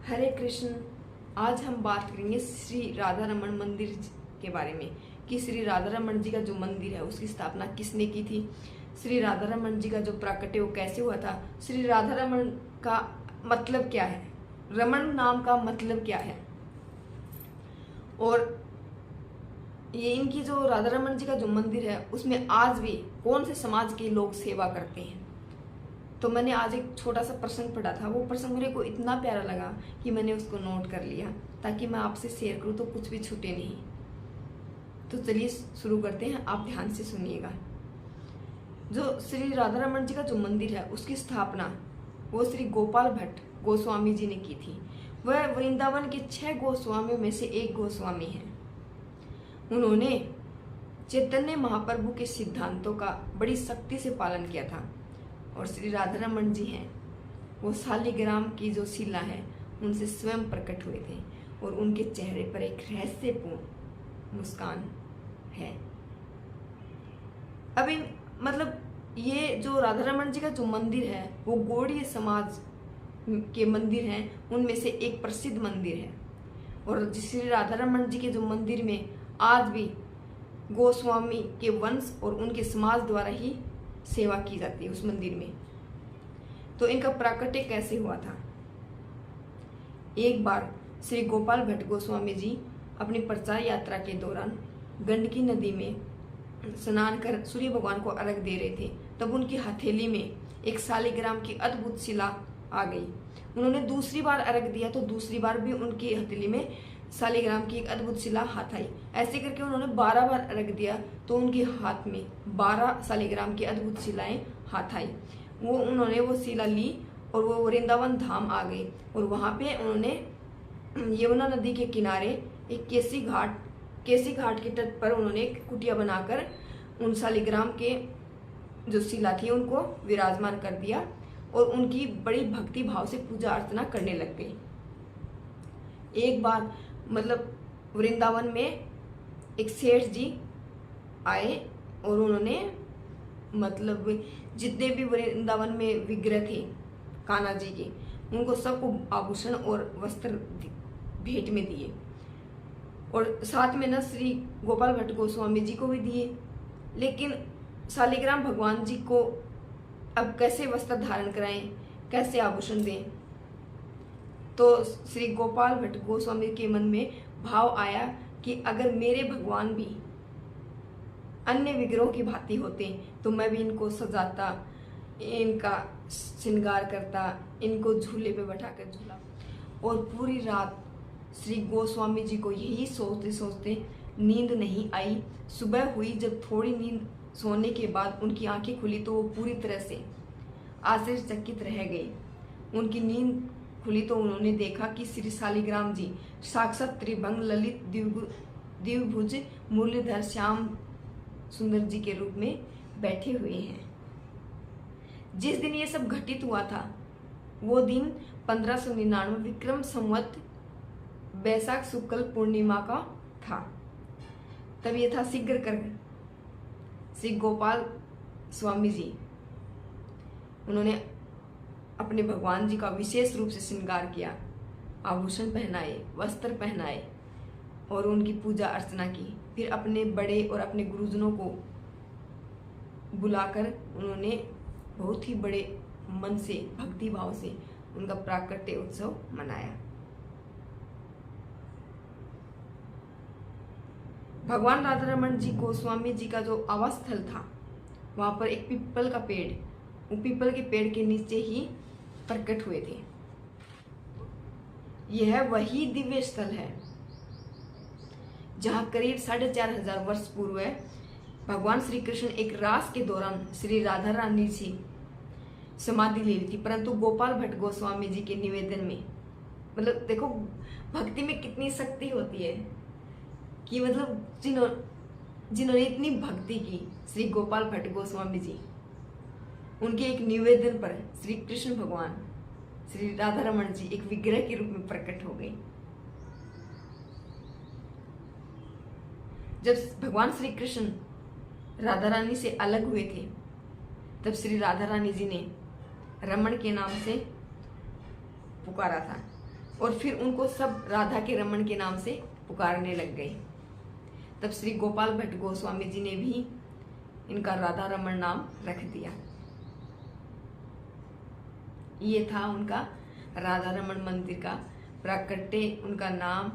हरे कृष्ण। आज हम बात करेंगे श्री राधा रमन मंदिर के बारे में कि श्री राधा रमन जी का जो मंदिर है उसकी स्थापना किसने की थी, श्री राधा रमन जी का जो प्राकट्य वो कैसे हुआ था, श्री राधा रमन का मतलब क्या है, रमन नाम का मतलब क्या है, और ये इनकी जो राधा रमन जी का जो मंदिर है उसमें आज भी कौन से समाज के लोग सेवा करते हैं। तो मैंने आज एक छोटा सा प्रसंग पढ़ा था, वो प्रसंग मेरे को इतना प्यारा लगा कि मैंने उसको नोट कर लिया ताकि मैं आपसे शेयर करूं तो कुछ भी छूटे नहीं। तो चलिए शुरू करते हैं, आप ध्यान से सुनिएगा। जो श्री राधा रमन जी का जो मंदिर है उसकी स्थापना वो श्री गोपाल भट्ट गोस्वामी जी ने की थी। वह वृंदावन के 6 गोस्वामियों में से एक गोस्वामी हैं। उन्होंने चैतन्य महाप्रभु के सिद्धांतों का बड़ी सख्ती से पालन किया था। और श्री राधा रमन जी हैं वो शालिग्राम की जो शिला है उनसे स्वयं प्रकट हुए थे और उनके चेहरे पर एक रहस्यपूर्ण मुस्कान है। अभी मतलब ये जो राधा रमन जी का जो मंदिर है वो गौड़ीय समाज के मंदिर हैं उनमें से एक प्रसिद्ध मंदिर है। और श्री राधा रमन जी के जो मंदिर में आज भी गोस्वामी के वंश और उनके समाज द्वारा ही सेवा की जाती है उस मंदिर में। तो इनका प्राकट्य कैसे हुआ था। एक बार श्री गोपाल भट्ट गोस्वामी जी अपनी प्रचार यात्रा के दौरान गंडकी नदी में स्नान कर सूर्य भगवान को अर्घ दे रहे थे, तब उनकी हथेली में एक शालिग्राम की अद्भुत शिला आ गई। उन्होंने दूसरी बार अर्घ दिया तो दूसरी बार भी उनकी हथेली में शालिग्राम की एक अद्भुत शिला हाथ आई। ऐसे करके उन्होंने 12 बार अर्घ दिया तो उनके हाथ में 12 शालिग्राम की अद्भुत शिलाएं हाथ आई। उन्होंने वो शिला ली और वो वृंदावन धाम आ गई और वहां पे उन्होंने यमुना नदी के किनारे एक केसी घाट के तट पर उन्होंने एक कुटिया बनाकर उन शालिग्राम के जो शिला थी उनको विराजमान कर दिया और उनकी बड़ी भक्ति भाव से पूजा अर्चना करने लग गई। एक बार मतलब वृंदावन में एक सेठ जी आए और उन्होंने मतलब जितने भी वृंदावन में विग्रह थे कान्हा जी के उनको सबको आभूषण और वस्त्र भेंट में दिए और साथ में न श्री गोपाल भट्ट गोस्वामी जी को भी दिए। लेकिन शालिग्राम भगवान जी को अब कैसे वस्त्र धारण कराएं, कैसे आभूषण दें। तो श्री गोपाल भट्ट गोस्वामी के मन में भाव आया कि अगर मेरे भगवान भी अन्य विग्रहों की भांति होते तो मैं भी इनको सजाता, इनका श्रृंगार करता, इनको झूले पे बैठाकर झूला। और पूरी रात श्री गोस्वामी जी को यही सोचते सोचते नींद नहीं आई। सुबह हुई, जब थोड़ी नींद सोने के बाद उनकी आंखें खुली तो वो पूरी तरह से आश्चर्यचकित रह गई। उनकी नींद खुली तो उन्होंने देखा कि श्री शालिग्राम जी साक्षात त्रिभंग ललित द्विभुज मुरलीधर श्याम सुंदर जी के रूप में बैठे हुए हैं। जिस दिन ये सब घटित हुआ था वो दिन 1599 विक्रम संवत बैसाख शुक्ल पूर्णिमा का था। तब ये था शीघ्र कर श्री गोपाल स्वामी जी उन्होंने अपने भगवान जी का विशेष रूप से श्रृंगार किया, आभूषण पहनाए, वस्त्र पहनाए और उनकी पूजा अर्चना की। फिर अपने बड़े और अपने गुरुजनों को बुलाकर उन्होंने बहुत ही बड़े मन से भक्ति भाव से उनका प्राकट्य उत्सव मनाया। भगवान राधा रमन जी गोस्वामी जी का जो आवास स्थल था वहां पर एक पीपल का पेड़, वो पीपल के पेड़ के नीचे ही प्रकट हुए थे। यह वही दिव्य स्थल है जहां करीब 4500 वर्ष पूर्व भगवान श्री कृष्ण एक रास के दौरान श्री राधा रानी से समाधि ले ली थी। परंतु गोपाल भट्ट गोस्वामी जी के निवेदन में, मतलब देखो भक्ति में कितनी शक्ति होती है कि मतलब जिन्होंने इतनी भक्ति की, श्री गोपाल भट्ट गोस्वामी जी, उनके एक निवेदन पर श्री कृष्ण भगवान श्री राधा रमन जी एक विग्रह के रूप में प्रकट हो गए। जब भगवान श्री कृष्ण राधा रानी से अलग हुए थे तब श्री राधा रानी जी ने रमन के नाम से पुकारा था। और फिर उनको सब राधा के रमन के नाम से पुकारने लग गए। तब श्री गोपाल भट्ट गोस्वामी जी ने भी इनका राधा रमन नाम रख दिया। ये था उनका राधा रमन मंदिर का प्राकट्य। उनका नाम,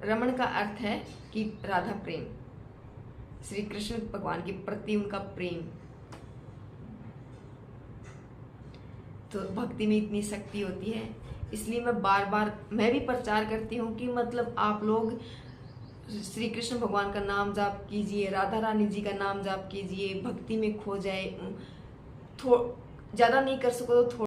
रमन का अर्थ है कि राधा प्रेम, श्री कृष्ण भगवान के प्रति उनका प्रेम। तो भक्ति में इतनी शक्ति होती है, इसलिए मैं बार बार मैं भी प्रचार करती हूँ कि मतलब आप लोग श्री कृष्ण भगवान का नाम जाप कीजिए, राधा रानी जी का नाम जाप कीजिए, भक्ति में खो जाए। ज़्यादा नहीं कर सको तो